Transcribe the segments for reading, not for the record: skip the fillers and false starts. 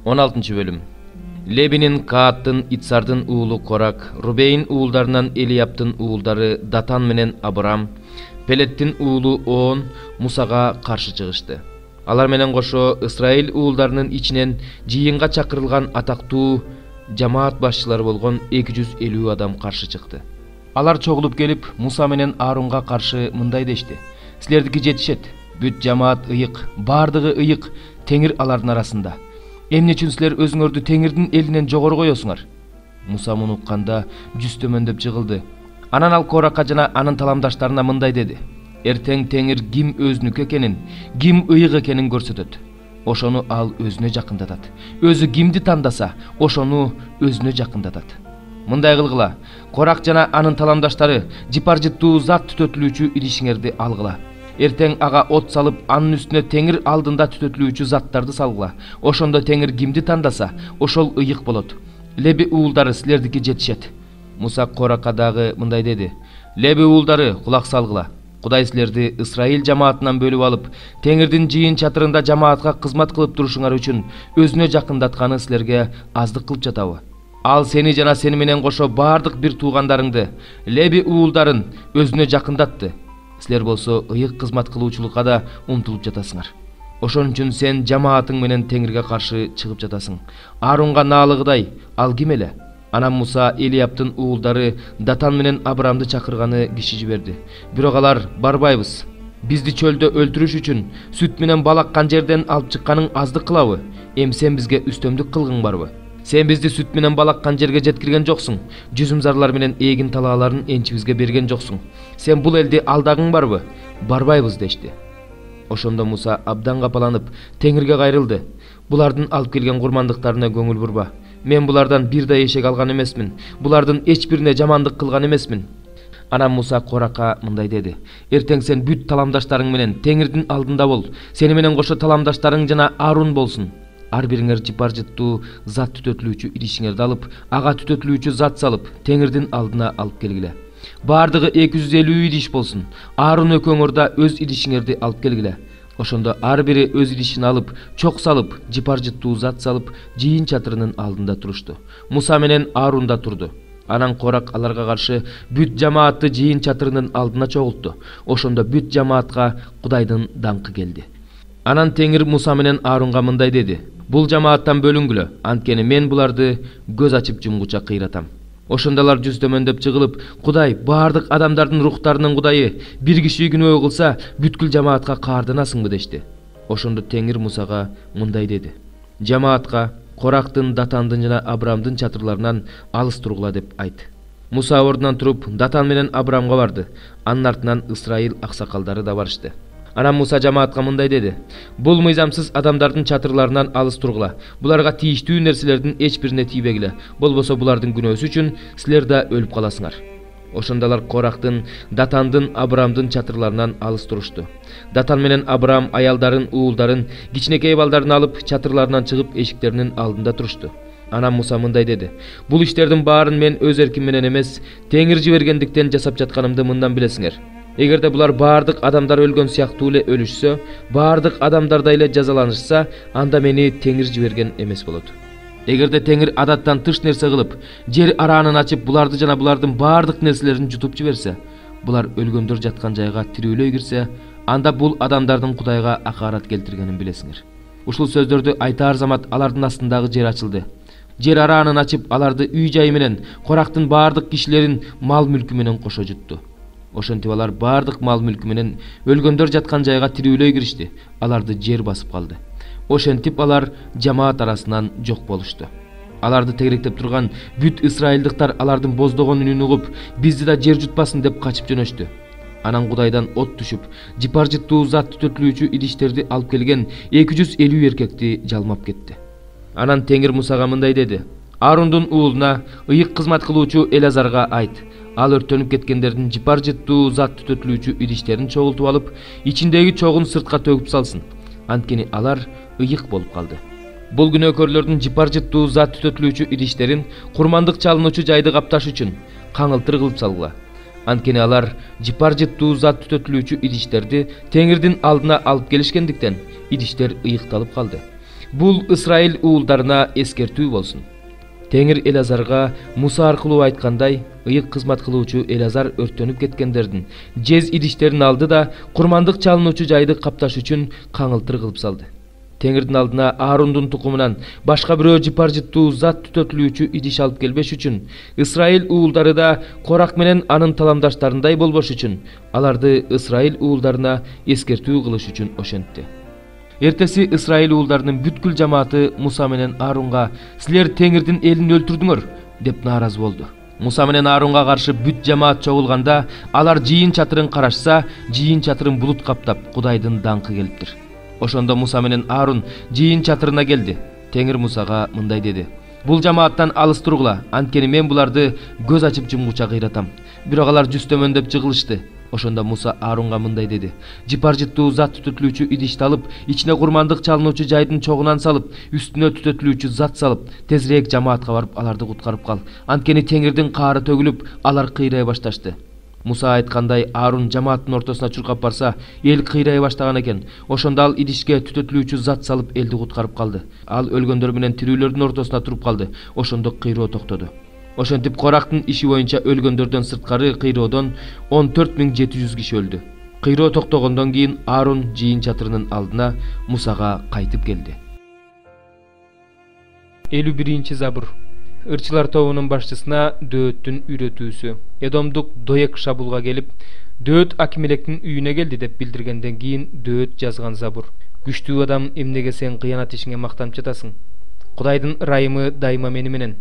16 bölüm. Лебинин, Кааттын, Ицардын уулу Корак, Рубейн уулдарынан Элияптын уулдары Датан менен Абрам, Пелеттин уулу Оон Мусага каршы чыгышты. Алар менен кошо Исраил уулдарынын ичинен жыйынга чакырылган атактуу жамаат башчылары болгон 250 адам каршы чыкты. Алар чогулуп келип Муса менен Аарунга каршы мындай дешти: "Силердики жетишет. Бүт жамаат ыйык, бардыгы ыйык, Теңир алардын арасында. Эмне үчүн силер өзүңөрдү Теңирдин элинен жогору коесуңар?" Муса муну укканда жүз төмөндөп жыгылды. Анан ал Коракка жана анын таламдаштарына мындай деди: "Эртең Теңир ким өзүнүкү экенин, ким ыйык экенин көрсөтөт. Ошону ал өзүнө жакындатат. Өзү кимди тандаса, ошону өзүнө жакындатат. Мындай кылгыла: Корак жана анын таламдаштары жыпар-жыттуу зат түтөтүлүүчү идишиңерди алгыла. Эртең ага от салып, анын үстүнө Теңир алдында түтөтүлүүчү заттарды салгыла. Ошондо Теңир кимди тандаса, ошол ыйык болот. Леби уулдары силердики жетишет." Муса Коракка дагы мындай деди: "Леби уулдары, кулак салгыла. Кудай силерди Исраил жамаатынан бөлүп алып, Теңирдин жыйын чатырында жамаатка кызмат кылып турушуңар үчүн өзүнө жакындатканы силерге аздык кылып жатабы? Ал сени жана сени менен кошо бардык бир туугандарыңды, Леби уулдарын өзүнө жакындатты. Силер болсо ыйык кызмат кылуучулукка да умтулуп жатасыңар. Ошон үчүн сен жамаатың менен Теңирге каршы чыгып жатасың. Аарунга наалыгыдай, ал ким эле?" Анан Муса Элияптын уулдары Датан менен Абрамды чакырганы киши жиберди. Бирок алар: "Барбайбыз. Бизди чөлдө өлтүрүш үчүн сүт менен бал аккан жерден алып чыкканың аздык кылабы? Сен бизге үстөмдүк кылгың барбы? Сен бизди сүт менен бал аккан жерге жеткирген жоксуң. Жүзүмзарлар менен эгин талааларын энчибизге берген жоксуң. Сен бул элди алдагың барбы? Барбайбыз" дешти. Ошондо Муса абдан капаланып Теңирге кайрылды: "Булардын алып келген курмандыктарына көңүл бурба. Мен булардан бир да эшек алган эмесмин. Булардын эч бирине жамандык кылган эмесмин." Анан Муса Коракка мындай деди: "Эртең сен бүт таламдаштарың менен Теңирдин алдында бол. Сени менен кошо таламдаштарың жана Аарун болсун. Ар бириңер жыпар-жыттуу зат түтөтүлүүчү идишиңерди алып, ага түтөтүлүүчү зат салып, Теңирдин алдына алып келгиле. Бардыгы 250 идиш болсун. Аарун экөөңөр да өз идишиңерди алып келгиле. Ошондо ар бири өз идишин алып, чок салып, жыпар-жыттуу зат салып, жыйын чатырынын алдында турушту. Муса менен Аарун да турду. Анан Корак аларга каршы бүт жамаатты жыйын чатырынын алдына чогултту. Ошондо бүт жамаатка Кудайдын даңкы келди. Анан Теңир Муса менен Аарунга мындай деди: "Бул жамааттан бөлүнгүлө, анткени мен буларды көз ачып жумгуча кыйратам." Ошондо алар жүз төмөндөп чыгылып: "Кудай, бардык адамдардын рухтарынын Кудайы, бир киши күнөө кылса, бүткүл жамаатка каарданасыңбы?" дешти. Ошондо Теңир Мусага мындай деди: "Жамаатка Корактын, Датандын жана Абрамдын чатырларынан алыс тургула деп айт." Муса ордунан туруп Датан менен Абрамга барды. Анын артынан Исраил аксакалдары да барышты. Анан Муса жамаатка мындай деди: "Бул мыйзамсыз адамдардын чатырларынан алыс тургула. Буларга тийиштүү нерселердин эч бирине тийбегиле. Болбосо булардын күнөөсү үчүн силер да өлүп каласыңар." Ошондо алар Корактын, Датандын, Абрамдын чатырларынан алыс турушту. Датан менен Абрам аялдарын, уулдарын, кичинекей балдарын алып, чатырларынан чыгып эшиктеринин алдында турушту. Анан Муса мындай деди: "Бул иштердин баарын мен өз эрким менен эмес, Теңир жибергендиктен жасап жатканымды мындан билесиңер. Эгерде булар бардык адамдар өлгөн сыяктуу эле өлүшсө, бардык адамдардай эле жазаланышса, анда мени Теңир жиберген эмес болот. Эгерде Теңир адаттан тыш нерсе кылып, жер араанын ачып, буларды жана булардын бардык нерселерин жутуп жиберсе, булар өлгөндөр жаткан жайга тирүүлөй кирсе, анда бул адамдардын Кудайга акарат келтиргенин билесиңер." Ушул сөздөрдү айтаар замат алардын астындагы жер ачылды. Жер араанын ачып, аларды үй жайы менен, Корактын бардык кишилерин мал мүлкү менен кошо жутtu. Ошентип алар бардык мал мүлкү менен өлгөндөр жаткан жайга тирүүлөй киришти. Аларды жер басып калды. Ошентип алар жамаат арасынан жок болушту. Аларды тегеректеп турган бүт исраилдыктар алардын боздогон үнүн угуп, бизди да жер жутпасын деп качып жөнөштү. Анан Кудайдан от түшүп, жыпар-жыттуу зат түтөтүлүүчү идиштерди алып келген 250 эркекти жалмап кетти. Анан Теңир Мусага мындай деди: "Аарундун уулуна, ыйык кызмат кылуучу Элазарга айт: ал өрттөнүп кеткендердин жыпар-жыттуу зат түтөтүлүүчү идиштерин чогултуп алып, ичиндеги чогун сыртка төгүп салсын. Анткени алар ыйык болуп калды. Бул күнөөкөрлөрдүн жыпар-жыттуу зат түтөтүлүүчү идиштерин курмандык чалынуучу жайды капташ үчүн каңылтыр кылып салгыла. Анткени алар жыпар-жыттуу зат түтөтүлүүчү идиштерди Теңирдин алдына алып келишкендиктен идиштер ыйыкталып калды. Бул Исраил уулдарына эскертүү болсун. Теңир Элазарга Муса аркылуу айткандай, ыйык кызмат кылуучу Элазар өрттөнүп кеткендердин жез идиштерин алды да курмандык чалынуучу жайды капташ үчүн каңылтыр кылып салды. Теңирдин алдына Аарундун тукумунан башка бирөө жыпар жыттуу зат түтөтүлүүчү идиш алып келбеш үчүн, Исраил уулдары да Корак менен анын таламдаштарындай болбош үчүн, аларды Исраил уулдарына эскертүү кылыш үчүн ошентти. Эртеси Исраил уулдарынын бүткүл жамааты Муса менен Аарунга "Силер Теңирдин элин өлтүрдүңөр" деп нааразы болду. Муса менен Аарунга каршы бүт жамаат чогулганда, алар жыйын чатырын карашса, жыйын чатырын булут каптап, Кудайдын даңкы келиптир. Ошондо Муса менен Аарун жыйын чатырына келди. Теңир Мусага мындай деди: "Бул жамааттан алыс тургула, анткени мен буларды көз ачып жумгуча кыйратам." Бирок алар жүз төмөндөп жыгылышты. Ошондо Муса Аарунга мындай деди: "Жыпар жыттуу зат түтөтүлүүчү идишти алып, ичине курмандык чалынуучу жайдын чогунан салып, үстүнө түтөтүлүүчү зат салып, тезирээк жамаатка барып аларды куткарып кал. Анткени Теңирдин каары төгүлүп, алар кыйрай башташты." Муса айткандай, Аарун жамааттын ортосуна чуркап барса, эл кыйрай баштаган экен. Ошондо ал идишке түтөтүлүүчү зат салып, элди куткарып калды. Ал өлгөндөр менен тирүүлөрдүн ортосуна туруп калды. Ошондо кыйроо токтоду. Ошентип Корактын иши боюнча өлгөндөрдөн сырткары кыйроодон 14.700 киши өлдү. Кыйроо токтогондон кийин Аарун жыйын чатырынын алдына Мусага кайтып келди. 51-забур. Ырчылар тобунун башчысына Дөөттүн үйрөтүүсү. Эдомдук Доек шабуулга келип, Дөөт Акимелектин үйүнө келди деп билдиргенден кийин Дөөт жазган забур. Күчтүү адам, эмнеге сен кыянат ишиңе мактанып жатасың? Кудайдын ырайымы дайыма мени менен.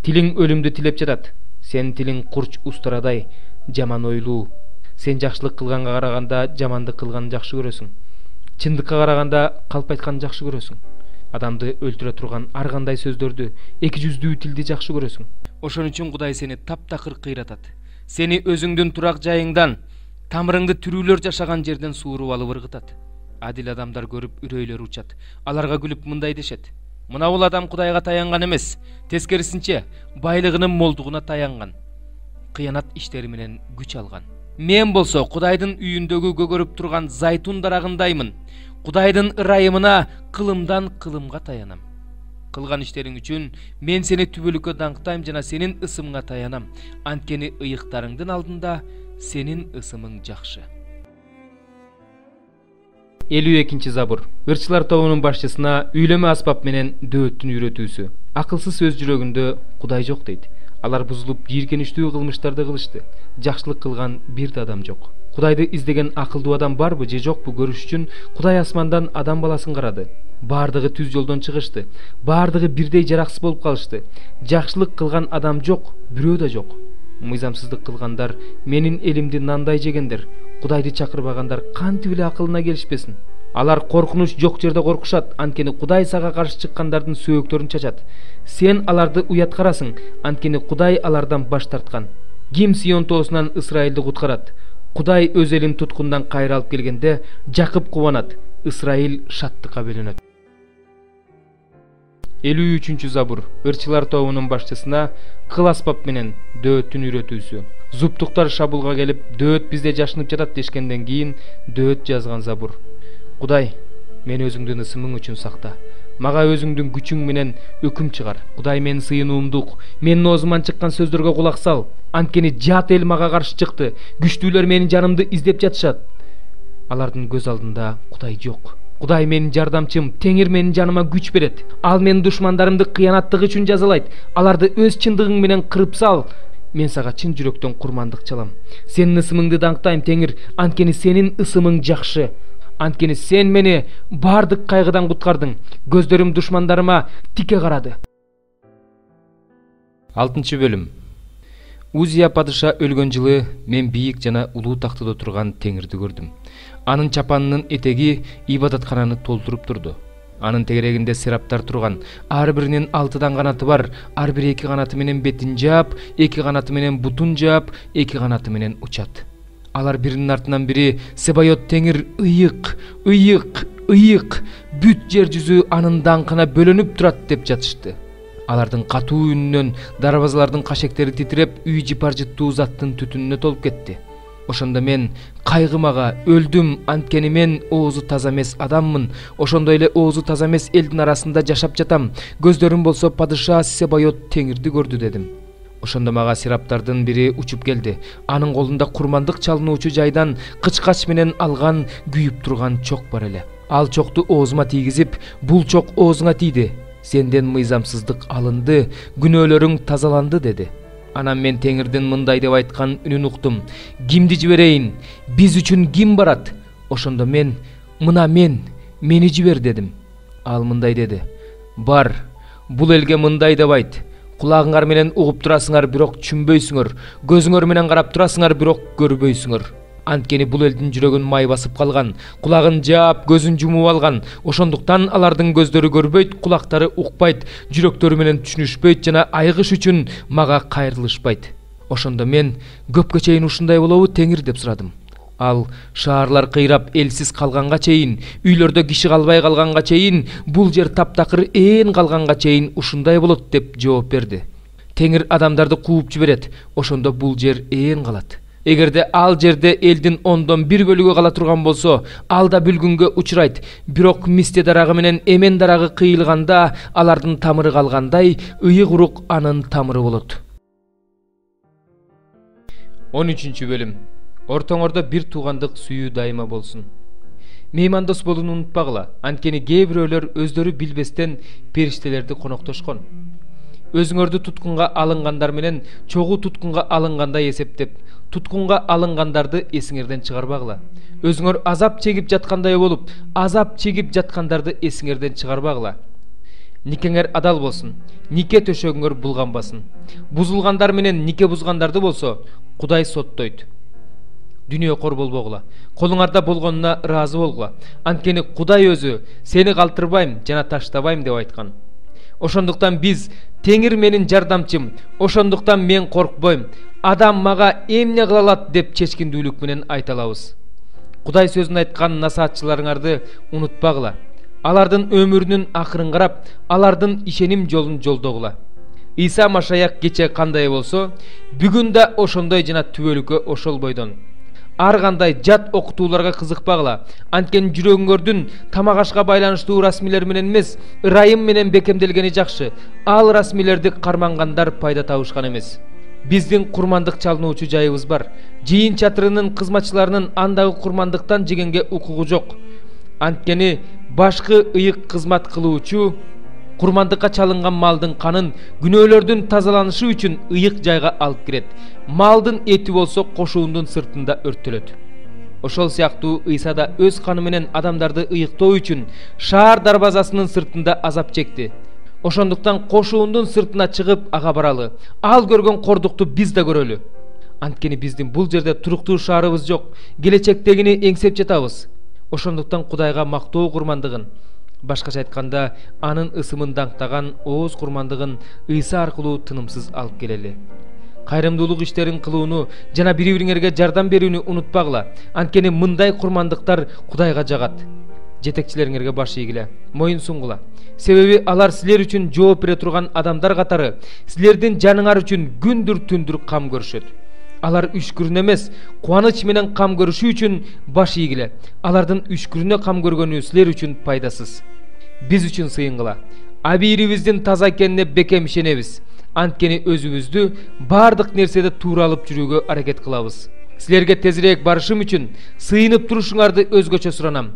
Тилиң өлүмдү тилеп жатат. Сен тилиң курч устарадай, жаман ойлуу. Сен жакшылык кылганга караганда жамандык кылганды жакшы көрөсүң. Чындыкка караганда калп айтканды жакшы көрөсүң. Адамды өлтүрө турган ар кандай сөздөрдү, эки жүздүү тилди жакшы көрөсүң. Ошон үчүн Кудай сени таптакыр кыйратат. Сени өзүңдүн турак жайыңдан, тамырыңды тирүүлөр жашаган жерден сууруп алып ыргытат. Адил адамдар көрүп үрөйлөрү учат. Аларга күлүп мындай дешет: "Мына бул адам Кудайга таянган эмес, тескерисинче байлыгынын молдугуна таянган. Кыянат иштери менен күч алган. Мен болсо Кудайдын үйүндөгү көгөрүп турган зайтун дарагындаймын. Кудайдын ырайымына кылымдан кылымга таянам. Кылган иштериң үчүн мен сени түбөлүккө даңктайм жана сенин ысымыңа таянам. Анткени ыйыктарыңдын алдында сенин ысымың жакшы." 52-забур. Ырчылар тобунун башчысына үйлөмө аспап менен Дөөттүн үйрөтүүсү. Акылсыз өз жүрөгүндө Кудай жок дейт. Алар бузулуп, жийиркеничтүү кылмыштарды кылышты. Жакшылык кылган бир да адам жок. Кудайды издеген акылдуу адам барбы же жокпу көрүш үчүн Кудай асмандан адам баласын карады. Бардыгы түз жолдон чыгышты. Бардыгы бирдей жараксыз болуп калышты. Жакшылык кылган адам жок, бирөө да жок. Мыйзамсыздык кылгандар менин элимди нандай жегендер. Кудайды чакырбагандар кантип эле акылына келишпесин? Алар коркунуч жок жерде коркушат, анткени Кудай сага каршы чыккандардын сөөктөрүн чачат. Сен аларды уят карасың, анткени Кудай алардан баш тарткан. Ким Сион тоосунан Исраилди куткарат? Кудай өз элин туткундан кайра алып келгенде Жакып кубанат, Исраил шаттыкка бөлөнөт. 53-забур. Ырчылар тобунун башчысына кыл аспап менен Дөөттүн үйрөтүүсү. Зуптуктар шабуулга келип, Дөөт бизде жашынып жатат дешкенден кийин Дөөт жазган забур. Кудай, мени өзүңдүн ысымың үчүн сакта. Мага өзүңдүн күчүң менен өкүм чыгар. Кудай, мен сыйынуумду ук, менин оозуман чыккан сөздөргө кулак сал. Анткени жат эл мага каршы чыкты. Күчтүүлөр менин жанымды издеп жатышат. Алардын көз алдында Кудай жок. Кудай менин жардамчым, Теңир менин жаныма күч берет. Ал менин душмандарымды кыянаттыгы үчүн жазалайт. Аларды өз чындыгың менен кырып сал. Мен сага чын жүрөктөн курмандык чалам. Сенин ысымыңды даңктайм, Теңир, анткени сенин ысымың жакшы. Анткени сен мени бардык кайгыдан куткардың. Көздөрүм душмандарыма тике карады. 6-бөлүм. Узия падыша өлгөн жылы мен бийик жана улуу тактыда турган Теңирди көрдүм. Анын чапанынын этеги ибадаткананы толтуруп турду. Анын тегерегинде сераптар турган. Ар биринин 6 канаты бар. Ар бири 2 канаты менен бетин жаап, 2 канаты менен бутун жаап, 2 канаты менен учат. Алар биринин артынан бири Себайот Теңир ыйык, ыйык, ыйык, бүт жер жүзү анын даңкына бөлөнүп турат деп жатышты. Алардын катуу үнүнөн дарбазалардын кашектери титиреп, үй жыпар жыттуу заттын түтүнүнө толуп кетти. Ошондо мен кайгымага өлдүм, анткени мен оозу таза эмес адаммын. Ошондой эле оозу таза эмес элдин арасында жашап жатам. Көздөрүм болсо падыша Себайот теңирди көрдү дедим. Ошондо мага сираптардын бири учуп келди. Анын колунда курмандык чалынуучу жайдан кычкач менен алган күйүп турган чок бар эле. Ал чокту оозума тийгизип, бул чок оозуңа тийди. Сенден мыйзамсыздык алынды, күнөөлөрүң тазаланды деди. Анан мен теңирдин мындай деп айткан үнүн уктум. Кимди жиберейин? Биз үчүн ким барат? Ошондо мен, мына мени жибер дедим. Ал мындай деди. Бар, бул элге мындай деп айт. Кулагыңар менен угуп турасыңар, бирок түшүнбөйсүңөр. Көзүңөр менен карап турасыңар, бирок көрбөйсүңөр. Анткени бул элдин жүрөгүн май басып калган, кулагын жаап, көзүн жумуп алган. Ошондуктан алардын көздөрү көрбөйт, кулактары укпайт, жүрөктөрү менен түшүнүшпөйт жана айгыш үчүн мага кайрылышпайт. Ошондо мен көпкө чейин ушундай болобу теңир деп сурадым. Ал шаарлар кыйрап элсиз калганга чейин, үйлөрдө киши калбай калганга чейин, бул жер таптакыр ээн калганга чейин ушундай болот деп жооп берди. Теңир адамдарды кууп жиберет, ошондо бул жер ээн калат. Эгерде ал жерде элдин 1/10 бөлүгү кала турган болсо, ал да бүлгүнгө учурайт. Бирок Мисте дарагы менен Эмен дарагы кыйылганда, алардын тамыры калгандай, ыйык урук анын тамыры болот. 13 бөлүм. Ортоңордо бир туугандык сүйүү дайыма болсун. Меймандос болууну унутпагыла, анткени кээ бирөөлөр өздөрү билбестен периштелерди коноктошкон. Өзүңөрдү туткунга алынгандар менен чогуу туткунга алынгандай эсептеп, туткунга алынгандарды эсиңерден чыгарбагыла. Өзүңөр азап чегип жаткандай болуп, азап чегип жаткандарды эсиңерден чыгарбагыла. Никеңер адал болсун, нике төшөгүңөр булганбасын. Бузулгандар менен нике бузгандарды болсо, Кудай соттойт. Дүнүйө кор болбогула, колуңарда болгонуна ыраазы болгула. Анткени Кудай өзү сени калтырбайм жана таштабайм деп айткан. Ошондуктан биз теңир менин жардамчым, ошондуктан мен коркпойм. Адам мага эмне кыла алат деп чечкиндүүлүк менен айта алабыз. Кудай сөзүн айткан насаатчыларыңарды унутпагыла. Алардын өмүрүнүн акырын карап, алардын ишеним жолун жолдогула. Иса Машаяк кече кандай болсо, бүгүн да ошондой жана түбөлүккө ошол бойдон. Ар кандай жат окутууларга кызыкпагыла, анткени жүрөгүңөрдүн тамак ашка байланыштуу расмилер менен эмес, ырайым менен бекемделгени жакшы. Ал расмилерди кармангандар пайда табышкан эмес. Биздин курмандык чалынуучу жайыбыз бар. Жыйын чатырынын кызматчыларынын андагы курмандыктан жегенге укугу жок. Анткени башкы ыйык кызмат кылуучу курмандыкка чалынган малдын канын күнөөлөрдүн тазаланышы үчүн ыйык жайга алып кирет. Малдын эти болсо кошуундун сыртында өрттөлөт. Ошол сыяктуу Ыйса да өз каны менен адамдарды ыйыктоо үчүн шаар дарбазасынын сыртында азап чекти. Ошондуктан кошуундун сыртына чыгып ага баралы. Ал көргөн кордукту биз да көрөлү. Анткени биздин бул жерде туруктуу шаарыбыз жок. Келечектегини эңсеп жатабыз. Ошондуктан Кудайга мактоо курмандыгын, башкача айтканда, анын ысымын даңктаган ооз курмандыгын Ыйса аркылуу тынымсыз алып келели. Кайрымдуулук иштерин кылууну жана бири-бириңерге жардам берүүнү унутпагыла. Анткени мындай курмандыктар Кудайга жагат. Жетекчилериңерге баш ийгиле, моюн сунгула. Себеби алар силер үчүн жооп бере турган адамдар катары, силердин жаныңар үчүн күндүр-түндүр кам көрүшөт. Алар үшкүрүн эмес, кубаныч менен кам көрүшү үчүн баш ийгиле. Алардын үшкүрүнө кам көргөнү силер үчүн пайдасыз. Биз үчүн сыйынгыла. Абийирибиздин таза экенине бекем ишенебиз. Анткени өзүбүздү бардык нерседе туура алып жүрүүгө аракет кылабыз. Силерге тезирээк барышым үчүн сыйынып турушуңарды өзгөчө суранам.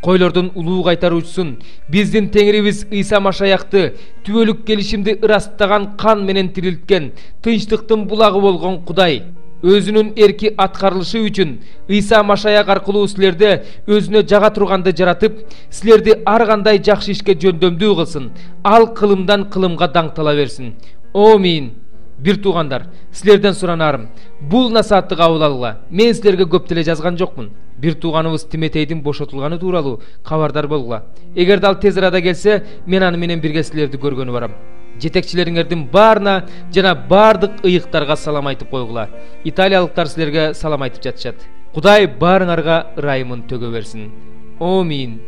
Койлордун улуу кайтаруучусун, биздин теңирибиз Ыйса Машаякты түбөлүк келишимди ырастаган кан менен тирилткен, тынчтыктын булагы болгон Кудай өзүнүн эрки аткарылышы үчүн Ыйса Машаяк аркылуу силерде өзүнө жага турганды жаратып, силерди ар кандай жакшы ишке жөндөмдүү кылсын. Ал кылымдан кылымга даңтала берсин. Амин. Бир туугандар, силерден суранарым, бул насаатты кабыл алгыла. Мен силерге көп деле жазган жокмун. Бир тууганыбыз Тиметейдин бошотулганы тууралуу кабардар болгула. Эгерде ал тез арада келсе, мен аны менен бирге силерди көргөнү барам. Жетекчилериңердин баарына жана бардык ыйыктарга салам айтып койгула. Италиялыктар силерге салам айтып жатышат. Кудай баарыңарга ырайымын төгө берсин. Амин.